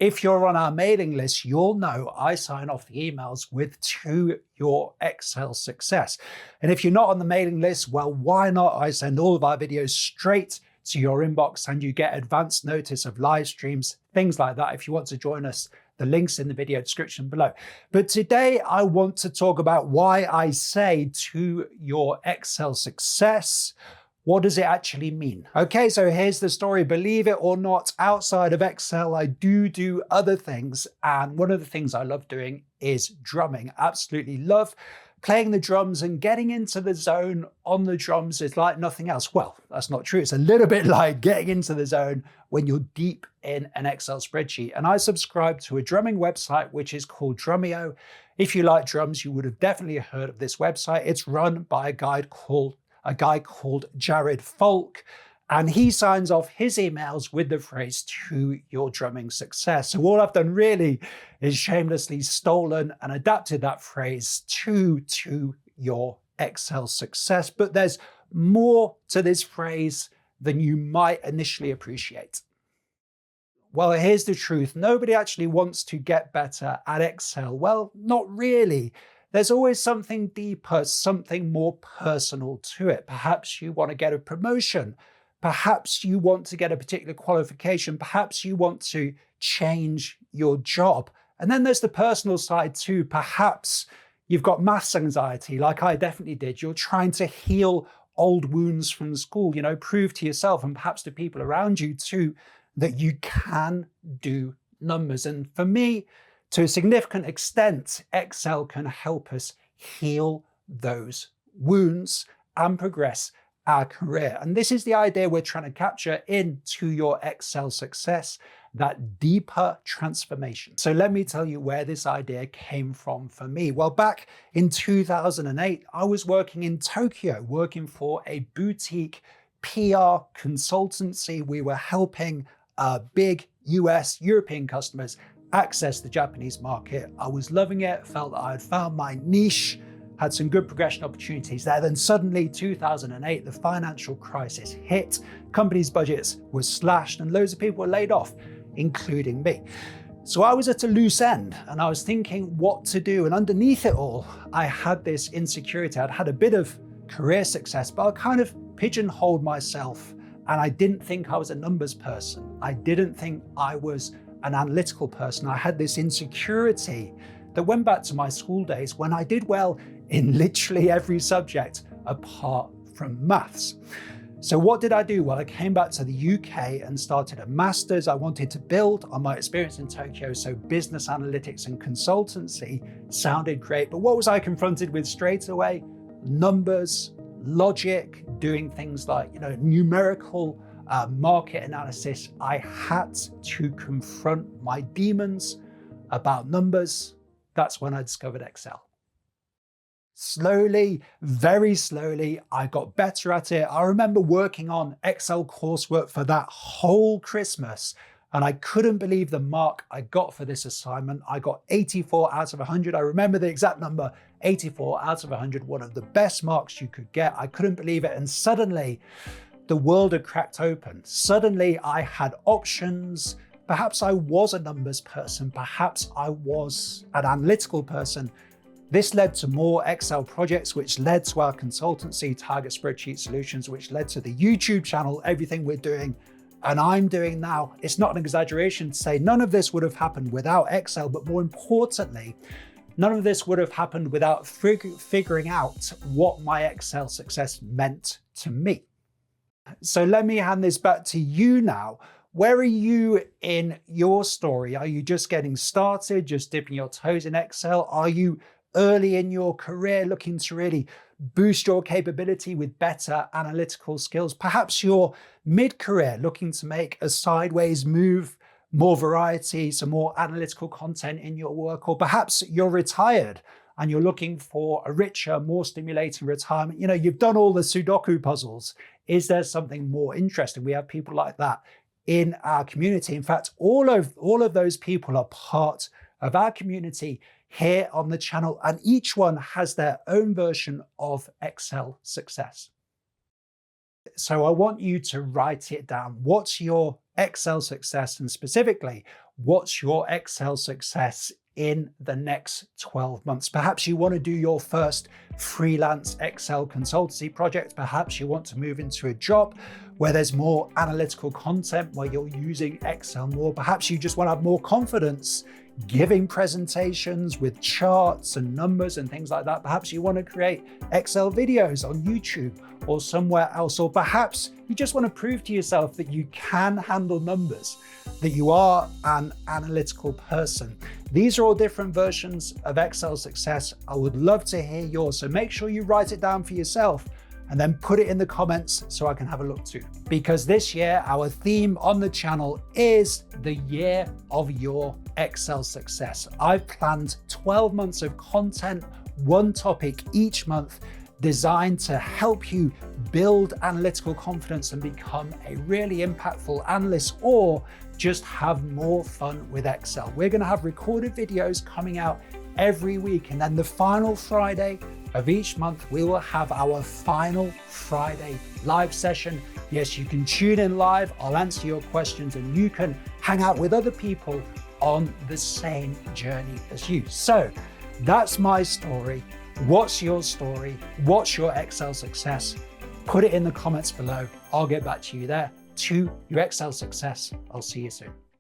If you're on our mailing list, you'll know I sign off the emails with "To Your Excel Success." And if you're not on the mailing list, well, why not? I send all of our videos straight to your inbox and you get advance notice of live streams, things like that. If you want to join us, the link's in the video description below. But today I want to talk about why I say "To Your Excel Success." What does it actually mean? Okay, so here's the story. Believe it or not, outside of Excel, I do other things. And one of the things I love doing is drumming. Absolutely love playing the drums, and getting into the zone on the drums is like nothing else. Well, that's not true. It's a little bit like getting into the zone when you're deep in an Excel spreadsheet. And I subscribe to a drumming website, which is called Drumeo. If you like drums, you would have definitely heard of this website. It's run by a guy called Jared Falk, and he signs off his emails with the phrase "To Your Drumming Success." So all I've done really is shamelessly stolen and adapted that phrase to your Excel success. But there's more to this phrase than you might initially appreciate. Well, here's the truth. Nobody actually wants to get better at Excel. Well, not really. There's always something deeper, something more personal to it. Perhaps you want to get a promotion. Perhaps you want to get a particular qualification. Perhaps you want to change your job. And then there's the personal side too. Perhaps you've got maths anxiety, like I definitely did. You're trying to heal old wounds from school, prove to yourself and perhaps to people around you too that you can do numbers. And for me, to a significant extent, Excel can help us heal those wounds and progress our career. And this is the idea we're trying to capture in "To Your Excel Success," that deeper transformation. So let me tell you where this idea came from for me. Well, back in 2008, I was working in Tokyo, working for a boutique PR consultancy. We were helping big US, European customers access the Japanese market. I was loving it, felt that I had found my niche, had some good progression opportunities there. Then suddenly, 2008, the financial crisis hit, companies' budgets were slashed, and loads of people were laid off, including me. So I was at a loose end, and I was thinking what to do. And underneath it all, I had this insecurity. I'd had a bit of career success, but I kind of pigeonholed myself, and I didn't think I was a numbers person. I didn't think I was an analytical person. I had this insecurity that went back to my school days when I did well in literally every subject apart from maths. So what did I do? Well, I came back to the UK and started a master's. I wanted to build on my experience in Tokyo, so business analytics and consultancy sounded great. But what was I confronted with straight away? Numbers, logic, doing things like numerical market analysis. I had to confront my demons about numbers. That's when I discovered Excel. Slowly, very slowly, I got better at it. I remember working on Excel coursework for that whole Christmas, and I couldn't believe the mark I got for this assignment. I got 84 out of 100. I remember the exact number, 84 out of 100, one of the best marks you could get. I couldn't believe it. And suddenly, the world had cracked open. Suddenly I had options. Perhaps I was a numbers person. Perhaps I was an analytical person. This led to more Excel projects, which led to our consultancy, Target Spreadsheet Solutions, which led to the YouTube channel, everything we're doing and I'm doing now. It's not an exaggeration to say none of this would have happened without Excel, but more importantly, none of this would have happened without figuring out what my Excel success meant to me. So let me hand this back to you now. Where are you in your story? Are you just getting started, just dipping your toes in Excel? Are you early in your career looking to really boost your capability with better analytical skills? Perhaps you're mid-career looking to make a sideways move, more variety, some more analytical content in your work, or perhaps you're retired and you're looking for a richer, more stimulating retirement. You've done all the Sudoku puzzles. Is there something more interesting? We have people like that in our community. In fact, all of those people are part of our community here on the channel, and each one has their own version of Excel success. So I want you to write it down. What's your Excel success, and specifically, what's your Excel success in the next 12 months? Perhaps you want to do your first freelance Excel consultancy project. Perhaps you want to move into a job where there's more analytical content, where you're using Excel more. Perhaps you just want to have more confidence giving presentations with charts and numbers and things like that. Perhaps you want to create Excel videos on YouTube or somewhere else. Or perhaps you just want to prove to yourself that you can handle numbers, that you are an analytical person. These are all different versions of Excel success. I would love to hear yours. So make sure you write it down for yourself and then put it in the comments so I can have a look too. Because this year, our theme on the channel is the year of your Excel success. I've planned 12 months of content, one topic each month, designed to help you build analytical confidence and become a really impactful analyst, or just have more fun with Excel. We're going to have recorded videos coming out every week, and then the final Friday of each month, we will have our final Friday live session. Yes, you can tune in live, I'll answer your questions, and you can hang out with other people on the same journey as you. So that's my story. What's your story? What's your Excel success? Put it in the comments below. I'll get back to you there. To your Excel success. I'll see you soon.